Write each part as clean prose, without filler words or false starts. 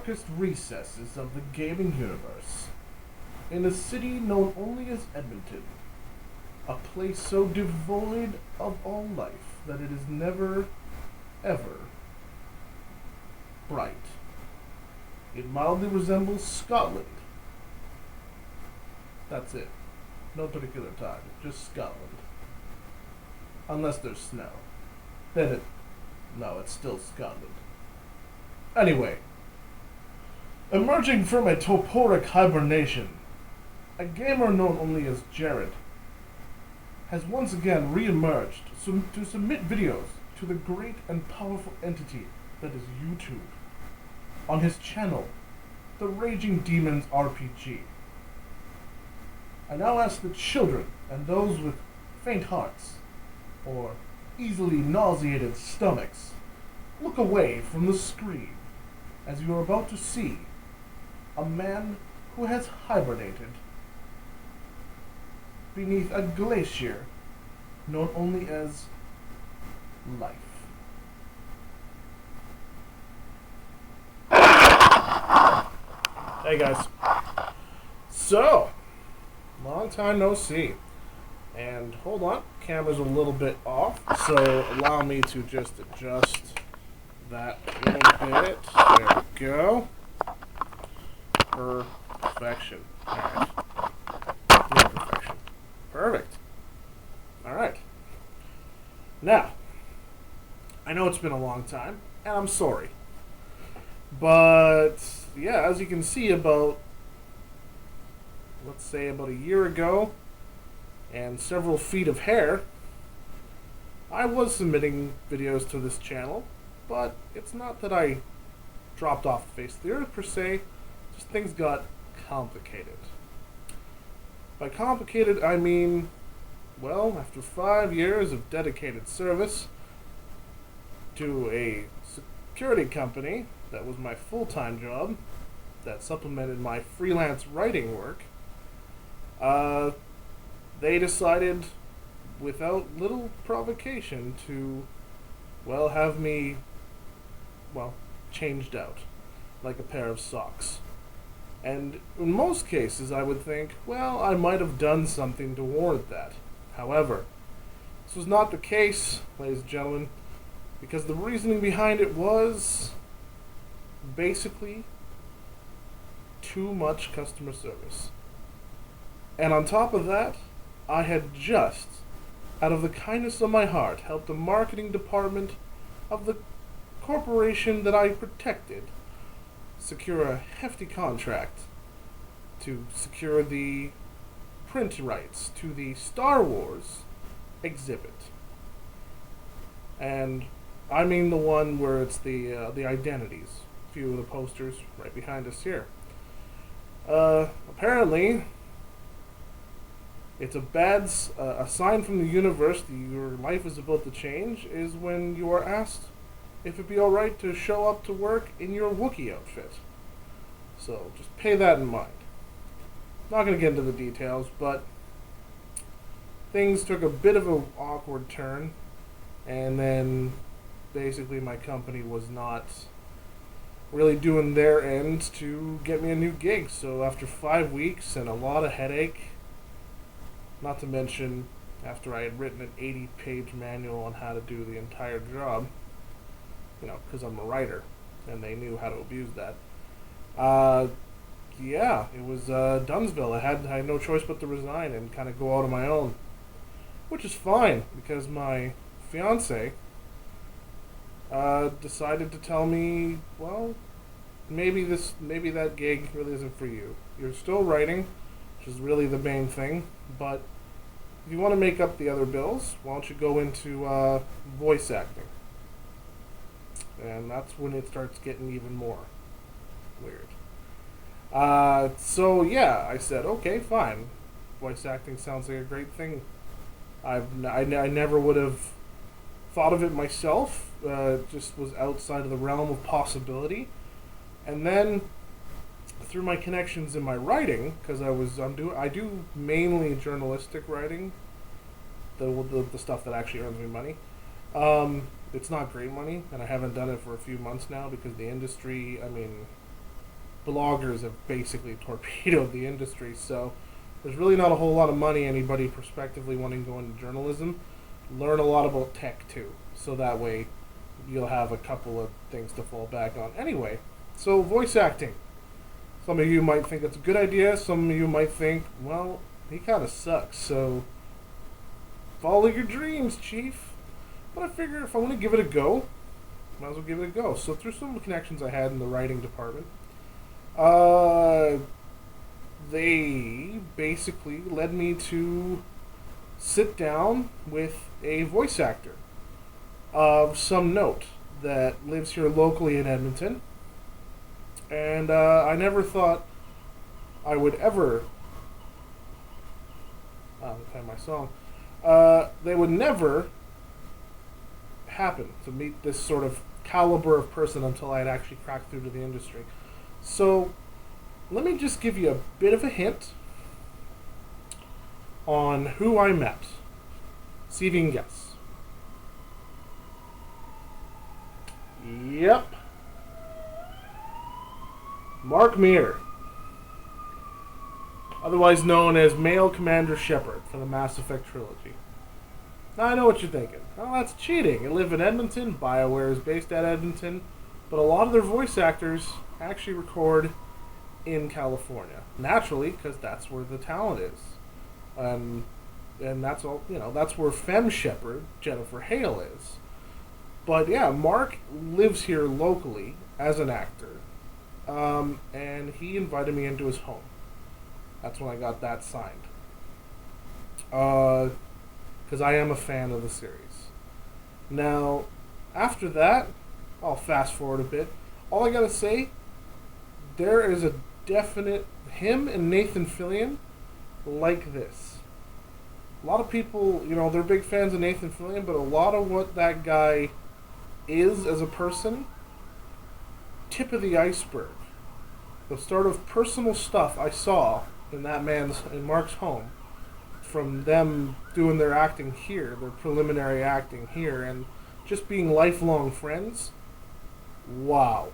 darkest recesses of the gaming universe, in a city known only as Edmonton, a place so devoid of all life that it is never, ever bright. It mildly resembles Scotland. That's it. No particular time, just Scotland. Unless there's snow. No, it's still Scotland. Anyway, emerging from a toporic hibernation, a gamer known only as Jared has once again re-emerged to submit videos to the great and powerful entity that is YouTube on his channel, The Raging Demons RPG. I now ask the children and those with faint hearts or easily nauseated stomachs look away from the screen as you are about to see a man who has hibernated beneath a glacier known only as life. Hey guys. So, long time no see. And hold on, camera's a little bit off, so allow me to just adjust that a little bit. There we go. Perfection. Alright. Near perfection. Perfect. Alright. Now, I know it's been a long time, and I'm sorry. But, yeah, as you can see, let's say about a year ago, and several feet of hair, I was submitting videos to this channel, but it's not that I dropped off the face of the earth per se, just things got complicated. By complicated, I mean, well, after 5 years of dedicated service to a security company that was my full-time job, that supplemented my freelance writing work, they decided, without little provocation, to, well, have me, well, changed out, like a pair of socks. And in most cases, I would think, well, I might have done something to warrant that. However, this was not the case, ladies and gentlemen, because the reasoning behind it was basically too much customer service. And on top of that, I had just, out of the kindness of my heart, helped the marketing department of the corporation that I protected secure a hefty contract to secure the print rights to the Star Wars exhibit. And I mean the one where it's the identities. A few of the posters right behind us here. Apparently, it's a sign from the universe that your life is about to change is when you are asked if it'd be alright to show up to work in your Wookiee outfit. So just pay that in mind. Not going to get into the details, but things took a bit of an awkward turn, and then basically my company was not really doing their end to get me a new gig. So after 5 weeks and a lot of headache, not to mention after I had written an 80-page manual on how to do the entire job, because I'm a writer, and they knew how to abuse that. Yeah, it was Dunsville. I had no choice but to resign and kind of go out on my own, which is fine because my fiance decided to tell me, well, maybe that gig really isn't for you. You're still writing, which is really the main thing, but if you want to make up the other bills, why don't you go into voice acting? And that's when it starts getting even more weird. So yeah, I said, okay, fine. Voice acting sounds like a great thing. I never would have thought of it myself. Just was outside of the realm of possibility. And then through my connections in my writing, because I do mainly journalistic writing, the stuff that actually earns me money. It's not great money, and I haven't done it for a few months now because the industry, bloggers have basically torpedoed the industry. So there's really not a whole lot of money anybody prospectively wanting to go into journalism. Learn a lot about tech too, so that way you'll have a couple of things to fall back on. Anyway, so voice acting. Some of you might think it's a good idea. Some of you might think, well, he kind of sucks. So follow your dreams, Chief. But I figure if I want to give it a go, might as well give it a go. So through some of the connections I had in the writing department, they basically led me to sit down with a voice actor of some note that lives here locally in Edmonton. And I never thought I would ever play my song. They would never happen to meet this sort of caliber of person until I had actually cracked through to the industry. So let me just give you a bit of a hint on who I met. See if you can guess. Yep. Mark Meir. Otherwise known as Male Commander Shepard for the Mass Effect trilogy. Now I know what you're thinking. Oh, that's cheating. I live in Edmonton. BioWare is based at Edmonton. But a lot of their voice actors actually record in California. Naturally, because that's where the talent is. And that's all, that's where Femme Shepard, Jennifer Hale, is. But yeah, Mark lives here locally as an actor. And he invited me into his home. That's when I got that signed. Because I am a fan of the series. Now, after that, I'll fast forward a bit. All I gotta say, there is a definite, him and Nathan Fillion like this. A lot of people, they're big fans of Nathan Fillion, but a lot of what that guy is as a person, tip of the iceberg. The sort of personal stuff I saw in Mark's home, from them doing their acting here, their preliminary acting here, and just being lifelong friends. Wow.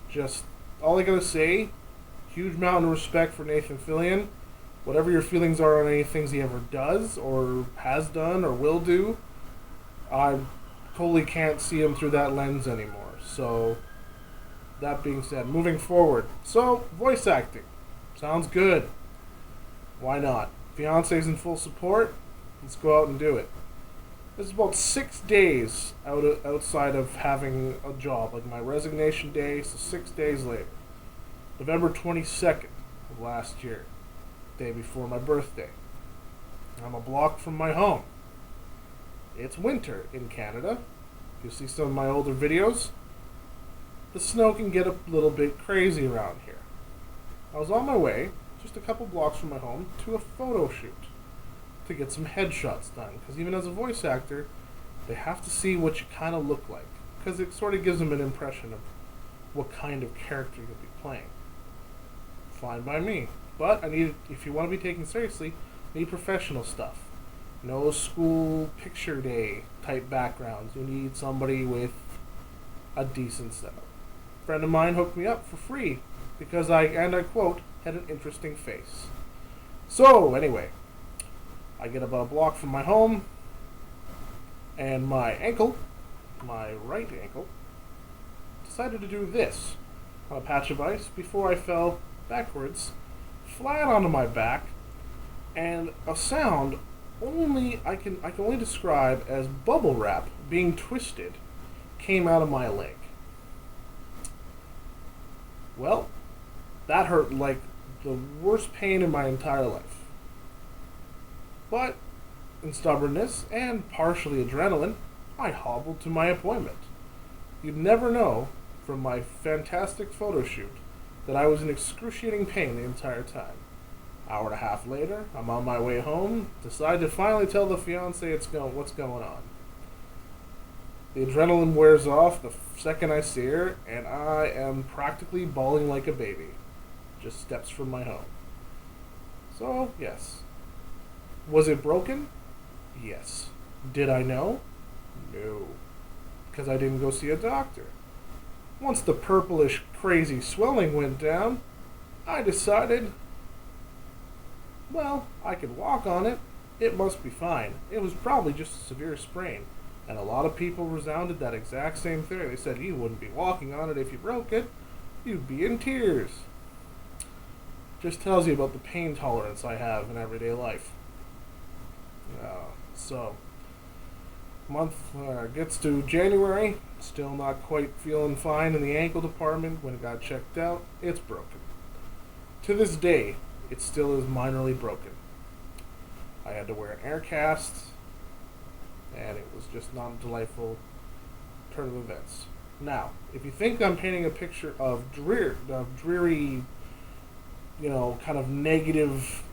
Just, all I gotta say, huge amount of respect for Nathan Fillion. Whatever your feelings are on any things he ever does, or has done, or will do, I totally can't see him through that lens anymore. So, that being said, moving forward. So, voice acting. Sounds good. Why not? Fiance's in full support. Let's go out and do it. This is about 6 days outside of having a job, like my resignation day, so 6 days later. November 22nd of last year, day before my birthday. I'm a block from my home. It's winter in Canada. If you see some of my older videos, the snow can get a little bit crazy around here. I was on my way, just a couple blocks from my home, to a photo shoot to get some headshots done. Because even as a voice actor, they have to see what you kind of look like. Because it sort of gives them an impression of what kind of character you'll be playing. Fine by me. But if you want to be taken seriously, you need professional stuff. No school picture day type backgrounds. You need somebody with a decent setup. A friend of mine hooked me up for free because I quote, had an interesting face. So, anyway, I get about a block from my home, and my right ankle, decided to do this on a patch of ice before I fell backwards, flat onto my back, and a sound I can only describe as bubble wrap being twisted came out of my leg. Well, that hurt like the worst pain in my entire life. But, in stubbornness and partially adrenaline, I hobbled to my appointment. You'd never know from my fantastic photo shoot that I was in excruciating pain the entire time. Hour and a half later, I'm on my way home, decide to finally tell the fiancé what's going on. The adrenaline wears off the second I see her, and I am practically bawling like a baby. Just steps from my home. So, yes. Was it broken? Yes. Did I know? No. Because I didn't go see a doctor. Once the purplish, crazy swelling went down, I decided, well, I could walk on it. It must be fine. It was probably just a severe sprain. And a lot of people resounded that exact same theory. They said you wouldn't be walking on it if you broke it. You'd be in tears. Just tells you about the pain tolerance I have in everyday life. So, month gets to January, still not quite feeling fine in the ankle department. When it got checked out, it's broken. To this day, it still is minorly broken. I had to wear an air cast, and it was just not a delightful turn of events. Now, if you think I'm painting a picture of dreary, kind of negative,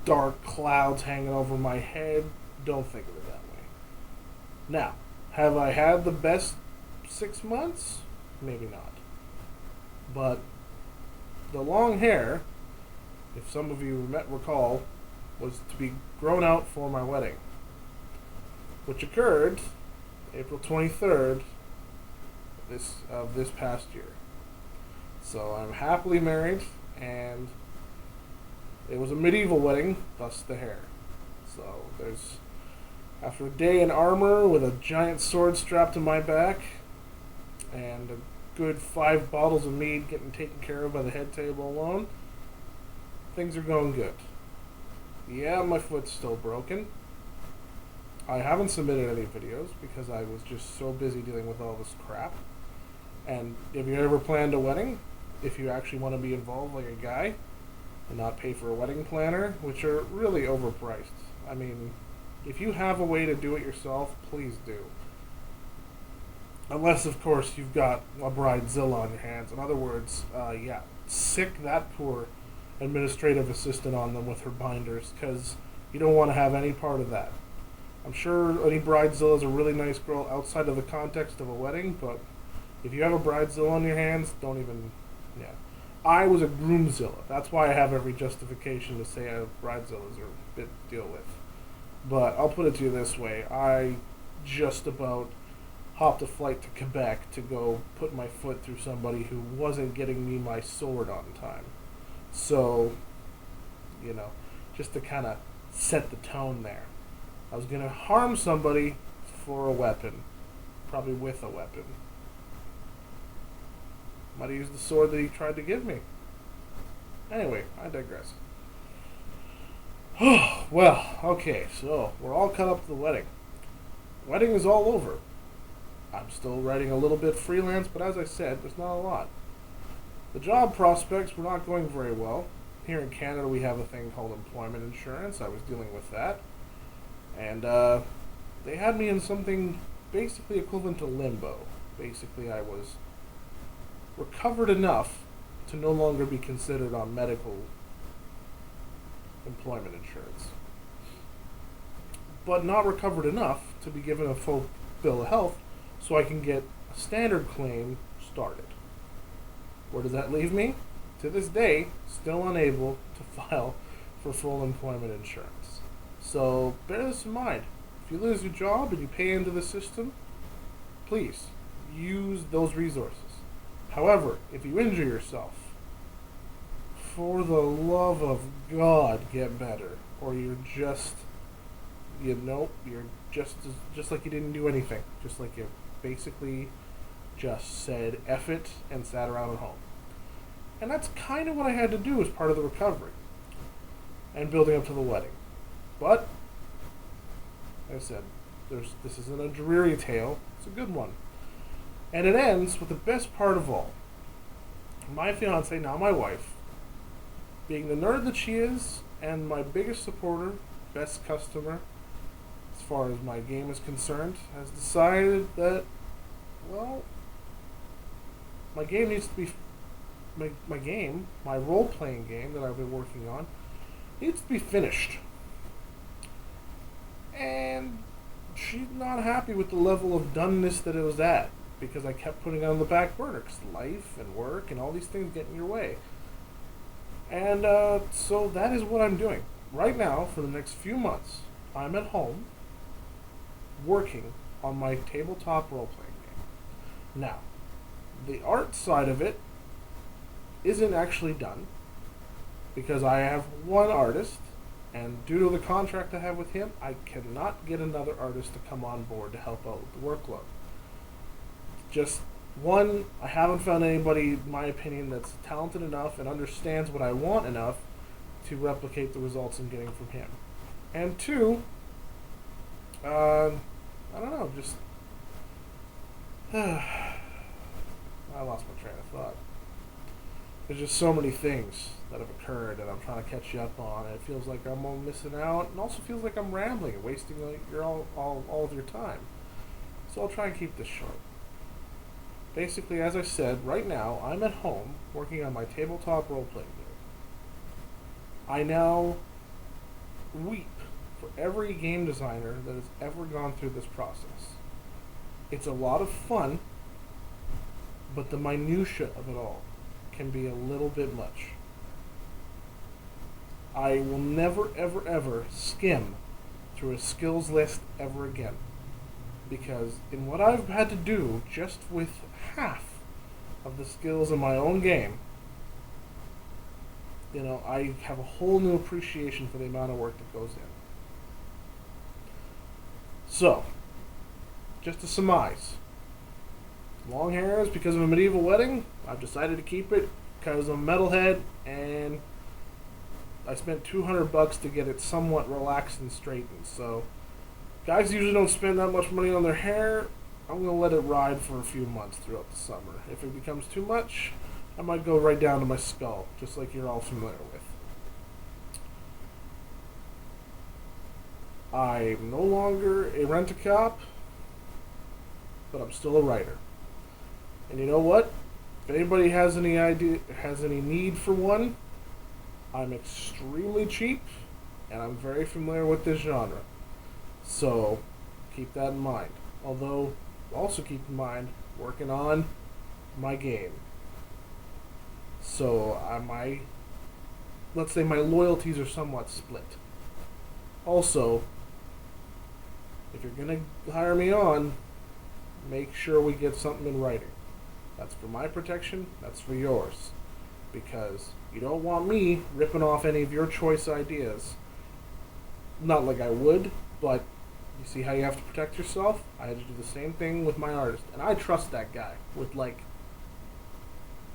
dark clouds hanging over my head, don't think of it that way. Now, have I had the best 6 months? Maybe not. But the long hair, if some of you recall, was to be grown out for my wedding, which occurred April 23rd of this past year. So I'm happily married, and it was a medieval wedding, thus the hair. So after a day in armor with a giant sword strapped to my back, and a good 5 bottles of mead getting taken care of by the head table alone, things are going good. Yeah, my foot's still broken. I haven't submitted any videos because I was just so busy dealing with all this crap. And if you ever planned a wedding, if you actually want to be involved like a guy and not pay for a wedding planner, which are really overpriced. I mean, if you have a way to do it yourself, please do. Unless, of course, you've got a bridezilla on your hands. In other words, sick that poor administrative assistant on them with her binders, because you don't want to have any part of that. I'm sure any bridezilla is a really nice girl outside of the context of a wedding, but if you have a bridezilla on your hands, don't even, I was a groomzilla. That's why I have every justification to say bridezillas are a bit to deal with. But I'll put it to you this way. I just about hopped a flight to Quebec to go put my foot through somebody who wasn't getting me my sword on time. So, just to kind of set the tone there. I was going to harm somebody for a weapon. Probably with a weapon. Might have used the sword that he tried to give me. Anyway, I digress. Well, okay, so we're all caught up to the wedding. Wedding is all over. I'm still writing a little bit freelance, but as I said, there's not a lot. The job prospects were not going very well. Here in Canada, we have a thing called employment insurance. I was dealing with that. And they had me in something basically equivalent to limbo. Basically, I was recovered enough to no longer be considered on medical employment insurance, but not recovered enough to be given a full bill of health so I can get a standard claim started. Where does that leave me? To this day, still unable to file for full employment insurance. So bear this in mind. If you lose your job and you pay into the system, please use those resources. However, if you injure yourself, for the love of God, get better. Or you're just, you're just like you didn't do anything. Just like you basically just said F it and sat around at home. And that's kind of what I had to do as part of the recovery and building up to the wedding. But, like I said, this isn't a dreary tale. It's a good one. And it ends with the best part of all. My fiancée, now my wife, being the nerd that she is, and my biggest supporter, best customer, as far as my game is concerned, has decided that, well, my game needs to be, my role-playing game that I've been working on, needs to be finished. And she's not happy with the level of doneness that it was at, because I kept putting it on the back burner, because life and work and all these things get in your way. And so that is what I'm doing. Right now, for the next few months, I'm at home working on my tabletop role-playing game. Now, The art side of it isn't actually done because I have one artist, and due to the contract I have with him, I cannot get another artist to come on board to help out with the workload. Just one, I haven't found anybody, in my opinion, that's talented enough and understands what I want enough to replicate the results I'm getting from him. And two, I don't know, just I lost my train of thought. There's just so many things that have occurred and I'm trying to catch you up on. And it feels like I'm all missing out, and also feels like I'm rambling and wasting all of your time. So I'll try and keep this short. Basically, as I said, right now I'm at home working on my tabletop role-playing game. I now weep for every game designer that has ever gone through this process. It's a lot of fun, but the minutia of it all can be a little bit much. I will never, ever, ever skim through a skills list ever again. Because in what I've had to do just with half of the skills in my own game, I have a whole new appreciation for the amount of work that goes in. So, just to surmise, long hair is because of a medieval wedding. I've decided to keep it because I'm a metalhead, and I spent $200 to get it somewhat relaxed and straightened. So, guys usually don't spend that much money on their hair. I'm going to let it ride for a few months throughout the summer. If it becomes too much, I might go right down to my skull, just like you're all familiar with. I'm no longer a rent-a-cop, but I'm still a writer. And you know what? If anybody has any need for one, I'm extremely cheap, and I'm very familiar with this genre. So, keep that in mind. Although, also keep in mind, working on my game. So, let's say my loyalties are somewhat split. Also, if you're going to hire me on, make sure we get something in writing. That's for my protection, that's for yours. Because you don't want me ripping off any of your choice ideas. Not like I would, but you see how you have to protect yourself? I had to do the same thing with my artist. And I trust that guy with,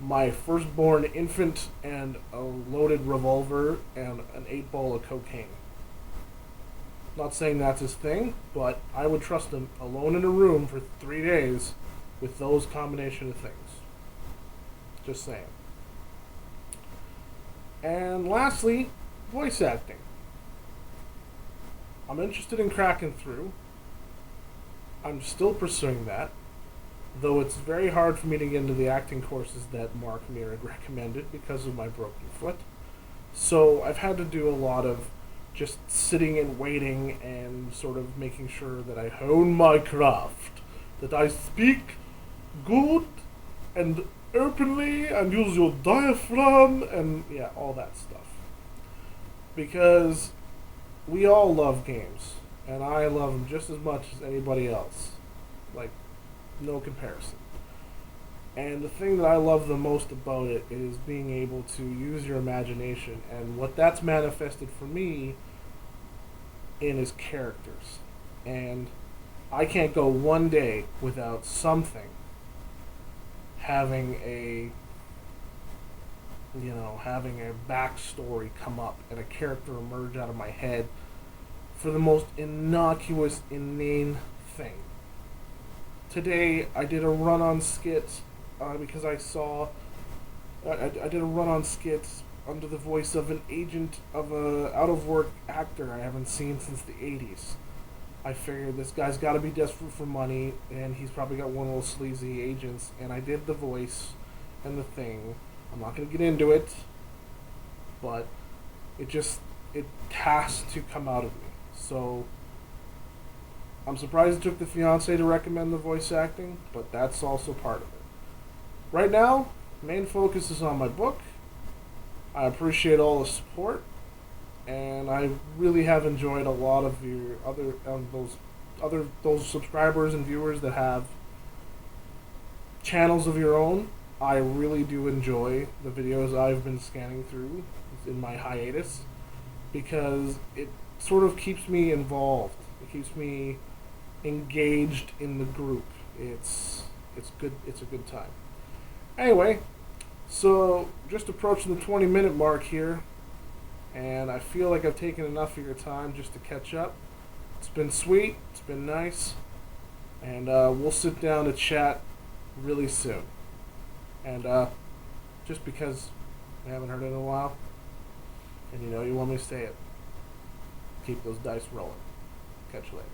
my firstborn infant and a loaded revolver and an 8-ball of cocaine. Not saying that's his thing, but I would trust him alone in a room for 3 days with those combination of things. Just saying. And lastly, voice acting. I'm interested in cracking through. I'm still pursuing that, though it's very hard for me to get into the acting courses that Mark Mir had recommended because of my broken foot. So I've had to do a lot of just sitting and waiting and sort of making sure that I hone my craft, that I speak good and openly and use your diaphragm and all that stuff. Because we all love games, and I love them just as much as anybody else. No comparison. And the thing that I love the most about it is being able to use your imagination, and what that's manifested for me in is characters. And I can't go one day without something having a backstory come up and a character emerge out of my head for the most innocuous, inane thing. Today I did a run-on skit because I did a run-on skit under the voice of an agent of a out-of-work actor I haven't seen since the 80s. I figured this guy's got to be desperate for money, and he's probably got one of those sleazy agents, and I did the voice and the thing. I'm not going to get into it, but it has to come out of me. So I'm surprised it took the fiance to recommend the voice acting, but that's also part of it. Right now, main focus is on my book. I appreciate all the support, and I really have enjoyed a lot of your those subscribers and viewers that have channels of your own, I really do enjoy the videos I've been scanning through in my hiatus because it sort of keeps me involved. It keeps me engaged in the group. It's good. It's a good time. Anyway, so just approaching the 20-minute mark here, and I feel like I've taken enough of your time just to catch up. It's been sweet. It's been nice, and we'll sit down to chat really soon. And just because I haven't heard it in a while, and you know you want me to say it, keep those dice rolling. Catch you later.